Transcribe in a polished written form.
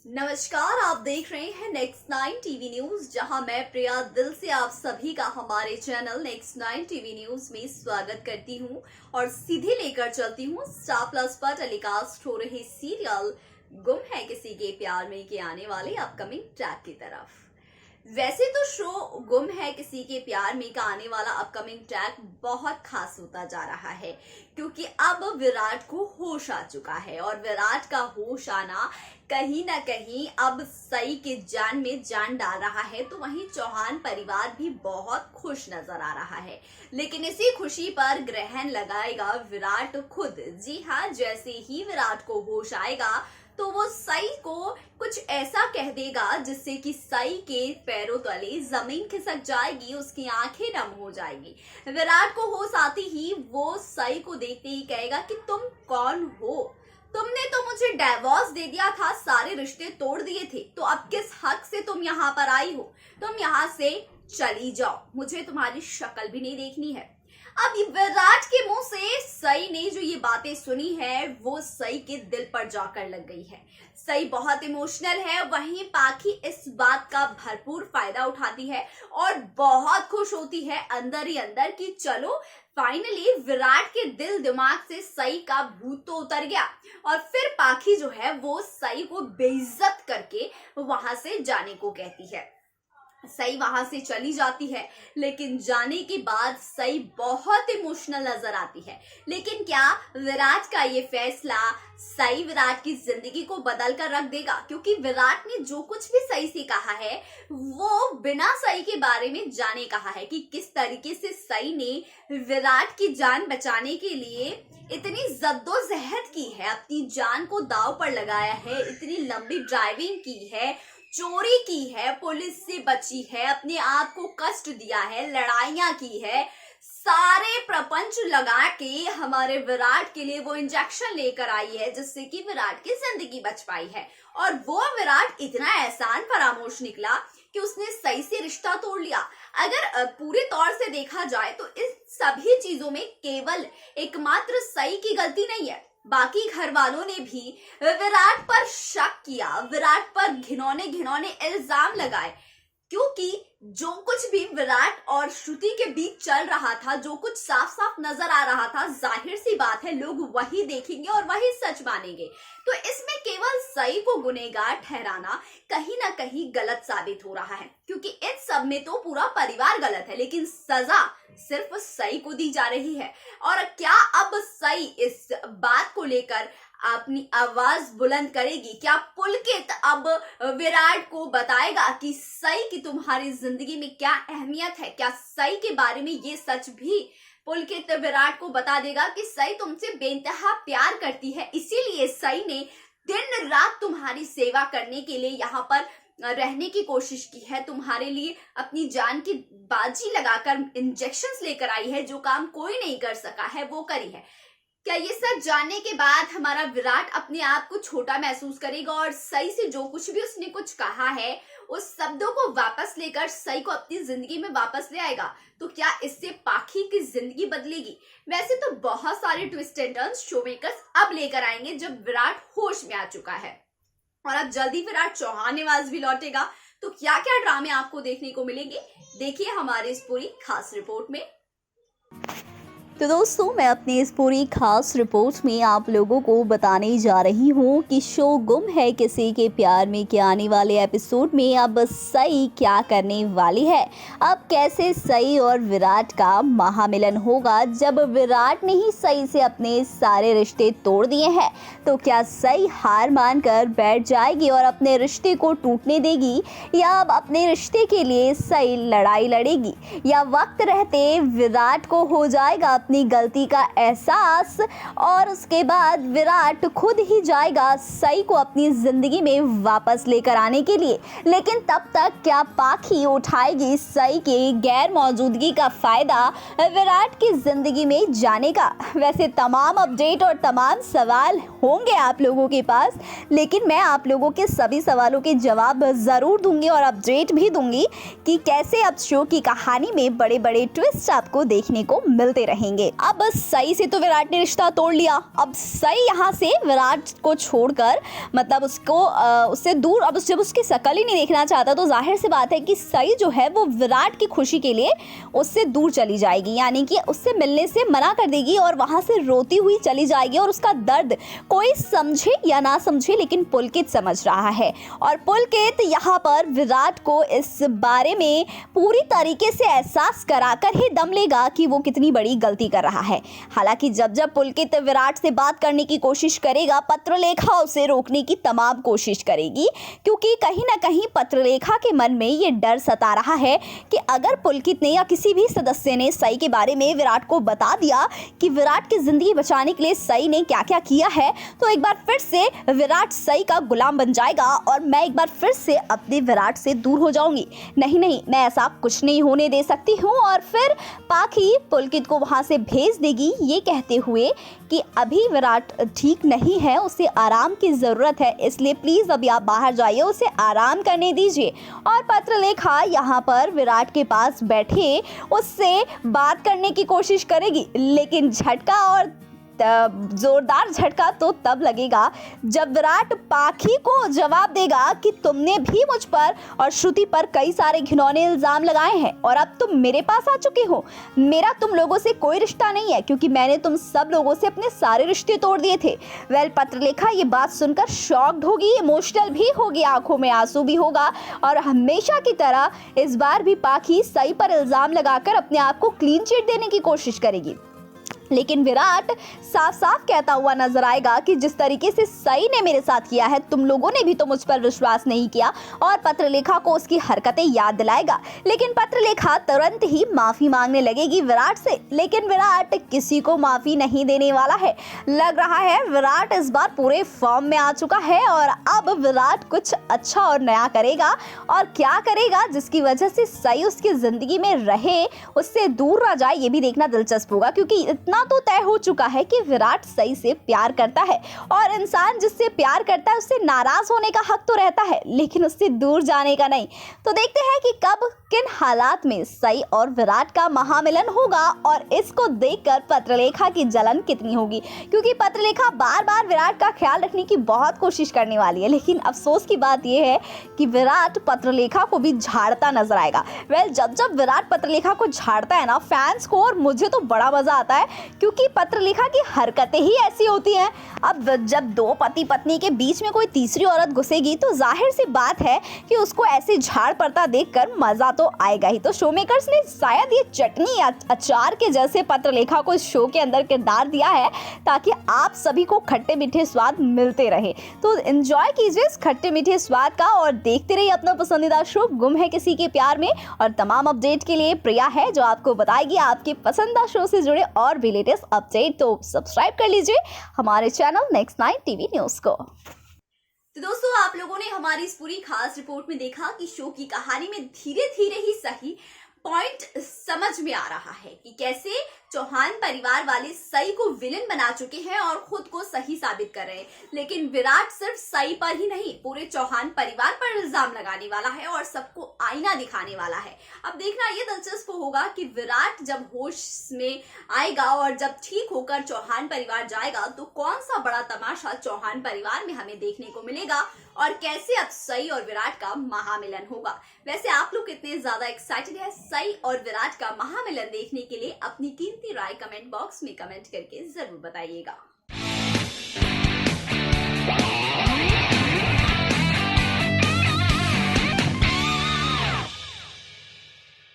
नमस्कार, आप देख रहे हैं नेक्स्ट 9 टीवी न्यूज, जहां मैं प्रिया दिल से आप सभी का हमारे चैनल नेक्स्ट 9 टीवी न्यूज में स्वागत करती हूं और सीधे लेकर चलती हूं स्टार प्लस पर टेलीकास्ट हो रहे सीरियल गुम है किसी के प्यार में के आने वाले अपकमिंग ट्रैक की तरफ। वैसे तो शो गुम है किसी के प्यार में का आने वाला अपकमिंग ट्रैक बहुत खास होता जा रहा है, क्योंकि अब विराट को होश आ चुका है और विराट का होश आना कहीं ना कहीं अब सई के जान में जान डाल रहा है। तो वहीं चौहान परिवार भी बहुत खुश नजर आ रहा है, लेकिन इसी खुशी पर ग्रहण लगाएगा विराट खुद। जी हाँ, जैसे ही विराट को होश आएगा तो वो सई को कुछ ऐसा कह देगा जिससे कि सई के पैरों तले जमीन खिसक जाएगी, उसकी आंखें नम हो जाएगी। विराट को होश आती ही वो सई को देखते ही कहेगा कि तुम कौन हो? तुमने तो मुझे डिवोर्स दे दिया था, सारे रिश्ते तोड़ दिए थे, तो अब किस हक से तुम यहाँ पर आई हो? तुम यहाँ से चली जाओ, मुझे तुम्हारी शक्ल भी नहीं देखनी है। अब विराट के मुंह से सई ने जो ये बातें सुनी है वो सई के दिल पर जाकर लग गई है। सई बहुत इमोशनल है, वहीं पाखी इस बात का भरपूर फायदा उठाती है और बहुत खुश होती है अंदर ही अंदर कि चलो फाइनली विराट के दिल दिमाग से सई का भूत तो उतर गया। और फिर पाखी जो है वो सई को बेइज्जत करके वहां से जाने को कहती है। सई वहां से चली जाती है, लेकिन जाने के बाद सई बहुत इमोशनल नजर आती है। लेकिन क्या विराट का ये फैसला सई विराट की जिंदगी को बदल कर रख देगा? क्योंकि विराट ने जो कुछ भी सई से कहा है वो बिना सई के बारे में जाने कहा है कि किस तरीके से सई ने विराट की जान बचाने के लिए इतनी जद्दोजहद की है, अपनी जान को दांव पर लगाया है, इतनी लंबी ड्राइविंग की है, चोरी की है, पुलिस से बची है, अपने आप को कष्ट दिया है, लड़ाइयां की है, सारे प्रपंच लगा के हमारे विराट के लिए वो इंजेक्शन लेकर आई है जिससे कि विराट की जिंदगी बच पाई है। और वो विराट इतना एहसान फरामोश निकला कि उसने सई से रिश्ता तोड़ लिया। अगर पूरे तौर से देखा जाए तो इस सभी चीजों में केवल एकमात्र सई की गलती नहीं है, बाकी घर वालों ने भी विराट पर शक किया, विराट पर घिनौने घिनौने इल्जाम लगाए, क्योंकि जो कुछ भी विराट और श्रुति के बीच चल रहा था, जो कुछ साफ साफ नजर आ रहा था, जाहिर सी बात है लोग वही देखेंगे और वही सच मानेंगे। तो इसमें केवल सई को गुनहगार ठहराना कहीं ना कहीं गलत साबित हो रहा है, क्योंकि इस सब में तो पूरा परिवार गलत है, लेकिन सजा सिर्फ सई को दी जा रही है। और क्या अब सई इस बात को लेकर अपनी आवाज बुलंद करेगी? क्या पुलकित अब विराट को बताएगा कि सई की तुम्हारी जिंदगी में क्या अहमियत है? क्या सई के बारे में ये सच भी पुलकित विराट को बता देगा कि सई तुमसे बेइंतहा प्यार करती है, इसीलिए सई ने दिन रात तुम्हारी सेवा करने के लिए यहाँ पर रहने की कोशिश की है, तुम्हारे लिए अपनी जान की बाजी लगाकर इंजेक्शंस लेकर आई है, जो काम कोई नहीं कर सका है वो करी है। क्या ये सच जानने के बाद हमारा विराट अपने आप को छोटा महसूस करेगा और सई से जो कुछ भी उसने कुछ कहा है उस शब्दों को वापस लेकर सई को अपनी जिंदगी में वापस ले आएगा? तो क्या इससे पाखी की जिंदगी बदलेगी? वैसे तो बहुत सारे twist and turns show makers अब लेकर आएंगे जब विराट होश में आ चुका है, और अब जल्दी विराट चौहान निवास भी लौटेगा। तो क्या क्या ड्रामे आपको देखने को मिलेंगे, देखिए हमारी इस पूरी खास रिपोर्ट में। तो दोस्तों, मैं अपनी इस पूरी खास रिपोर्ट में आप लोगों को बताने जा रही हूँ कि शो गुम है किसी के प्यार में के आने वाले एपिसोड में अब सई क्या करने वाली है। अब कैसे सई और विराट का महामिलन होगा जब विराट ने ही सई से अपने सारे रिश्ते तोड़ दिए हैं। तो क्या सई हार मानकर बैठ जाएगी और अपने रिश्ते को टूटने देगी, या अब अपने रिश्ते के लिए सई लड़ाई लड़ेगी, या वक्त रहते विराट को हो जाएगा अपनी गलती का एहसास और उसके बाद विराट खुद ही जाएगा सई को अपनी जिंदगी में वापस लेकर आने के लिए। लेकिन तब तक क्या पाखी उठाएगी सई के गैर मौजूदगी का फायदा विराट की जिंदगी में जाने का? वैसे तमाम अपडेट और तमाम सवाल होंगे आप लोगों के पास, लेकिन मैं आप लोगों के सभी सवालों के जवाब जरूर दूंगी और अपडेट भी दूंगी कि कैसे अब शो की कहानी में बड़े बड़े ट्विस्ट आपको देखने को मिलते रहेंगे। जाएंगे। अब सई से तो विराट ने रिश्ता तोड़ लिया। अब सई यहाँ से विराट को छोड़कर मतलब उससे दूर, अब जब उसकी शकल ही नहीं देखना चाहता तो जाहिर सी बात है कि सई जो है वो विराट की खुशी के लिए उससे दूर चली जाएगी, यानी कि उससे मिलने से मना कर देगी और वहां से रोती हुई चली जाएगी। और उसका दर्द कोई समझे या ना समझे लेकिन पुलकित समझ रहा है और पुलकित यहाँ पर विराट को इस बारे में पूरी तरीके से एहसास कराकर ही दम लेगा कि वो कितनी बड़ी गलती कर रहा है। हालांकि जब जब पुलकित विराट से बात करने की कोशिश करेगा, पत्रलेखा उसे रोकने की तमाम कोशिश करेगी, क्योंकि कहीं ना कहीं पत्रलेखा के मन में ये डर सता रहा है कि अगर पुलकित ने या किसी भी सदस्य ने सई के बारे में विराट को बता दिया कि विराट की जिंदगी बचाने के लिए सई ने क्या क्या किया है, तो एक बार फिर से विराट सई का गुलाम बन जाएगा और मैं एक बार फिर से अपने विराट से दूर हो जाऊंगी। नहीं, मैं ऐसा कुछ नहीं होने दे सकती हूँ। और फिर पाखी पुलकित को वहां से भेज देगी, ये कहते हुए कि अभी विराट ठीक नहीं है, उसे आराम की जरूरत है, इसलिए प्लीज अभी आप बाहर जाइए, उसे आराम करने दीजिए। और पत्रलेखा यहाँ पर विराट के पास बैठे उससे बात करने की कोशिश करेगी, लेकिन झटका और जोरदार झटका तो तब लगेगा जब विराट पाखी को जवाब देगा कि तुमने भी मुझ पर और श्रुति पर कई सारे घिनौने इल्जाम लगाए हैं और अब तुम मेरे पास आ चुके हो। मेरा तुम लोगों से कोई रिश्ता नहीं है, क्योंकि मैंने तुम सब लोगों से अपने सारे रिश्ते तोड़ दिए थे। पत्रलेखा ये बात सुनकर शॉक्ड होगी, इमोशनल भी होगी, आंखों में आंसू भी होगा और हमेशा की तरह इस बार भी पाखी सई पर इल्जाम लगाकर अपने आप को क्लीन चिट देने की कोशिश करेगी। लेकिन विराट साफ साफ कहता हुआ नजर आएगा कि जिस तरीके से सई ने मेरे साथ किया है, तुम लोगों ने भी तो मुझ पर विश्वास नहीं किया, और पत्रलेखा को उसकी हरकतें याद दिलाएगा। लेकिन पत्रलेखा तुरंत ही माफी मांगने लगेगी विराट से, लेकिन विराट किसी को माफी नहीं देने वाला है। लग रहा है विराट इस बार पूरे फॉर्म में आ चुका है और अब विराट कुछ अच्छा और नया करेगा। और क्या करेगा जिसकी वजह से सई उसकी जिंदगी में रहे, उससे दूर ना जाए, ये भी देखना दिलचस्प होगा, क्योंकि इतना तो तय हो चुका है कि विराट सई से प्यार करता है और इंसान जिससे प्यार करता है उससे नाराज होने का हक तो रहता है, लेकिन उससे दूर जाने का नहीं। तो देखते हैं कि कब किन हालात में सई और विराट का महामिलन होगा और इसको देखकर पत्रलेखा की जलन कितनी होगी, क्योंकि पत्रलेखा बार बार विराट का ख्याल रखने की बहुत कोशिश करने वाली है। लेकिन अफसोस की बात यह है कि विराट पत्रलेखा को भी झाड़ता नजर आएगा। जब जब विराट पत्रलेखा को झाड़ता है ना, फैंस को और मुझे तो बड़ा मजा आता है, क्योंकि पत्रलेखा की हरकतें ही ऐसी होती हैं। अब जब दो पति पत्नी के बीच में कोई तीसरी औरत घुसेगी तो जाहिर सी बात है कि उसको ऐसे झाड़ पड़ता देखकर मजा तो आएगा ही। तो शो मेकर्स ने शायद ये चटनी या अचार के जैसे पत्रलेखा को इस शो के अंदर किरदार दिया है ताकि आप सभी को खट्टे मीठे स्वाद मिलते रहे। तो एंजॉय कीजिए इस खट्टे मीठे स्वाद का और देखते रहिए अपना पसंदीदा शो गुम है किसी के प्यार में। और तमाम अपडेट के लिए प्रिया है जो आपको बताएगी आपके पसंदीदा शो से जुड़े और भी लेटेस्ट अपडेट। तो सब्सक्राइब कर लीजिए हमारे चैनल नेक्स्ट 9 टीवी न्यूज को। तो दोस्तों, आप लोगों ने हमारी इस पूरी खास रिपोर्ट में देखा कि शो की कहानी में धीरे धीरे ही सही पॉइंट समझ में आ रहा है कि कैसे चौहान परिवार वाले सई को विलेन बना चुके हैं और खुद को सही साबित कर रहे हैं। लेकिन विराट सिर्फ सई पर ही नहीं, पूरे चौहान परिवार पर इल्जाम लगाने वाला है और सबको आईना दिखाने वाला है। अब देखना ये दिलचस्प होगा कि विराट जब होश में आएगा और जब ठीक होकर चौहान परिवार जाएगा तो कौन सा बड़ा तमाशा चौहान परिवार में हमें देखने को मिलेगा और कैसे अब सई और विराट का महामिलन होगा। वैसे आप लोग कितने ज्यादा एक्साइटेड है सई और विराट का महामिलन देखने के लिए? अपनी कीमती राय कमेंट बॉक्स में कमेंट करके जरूर बताइएगा।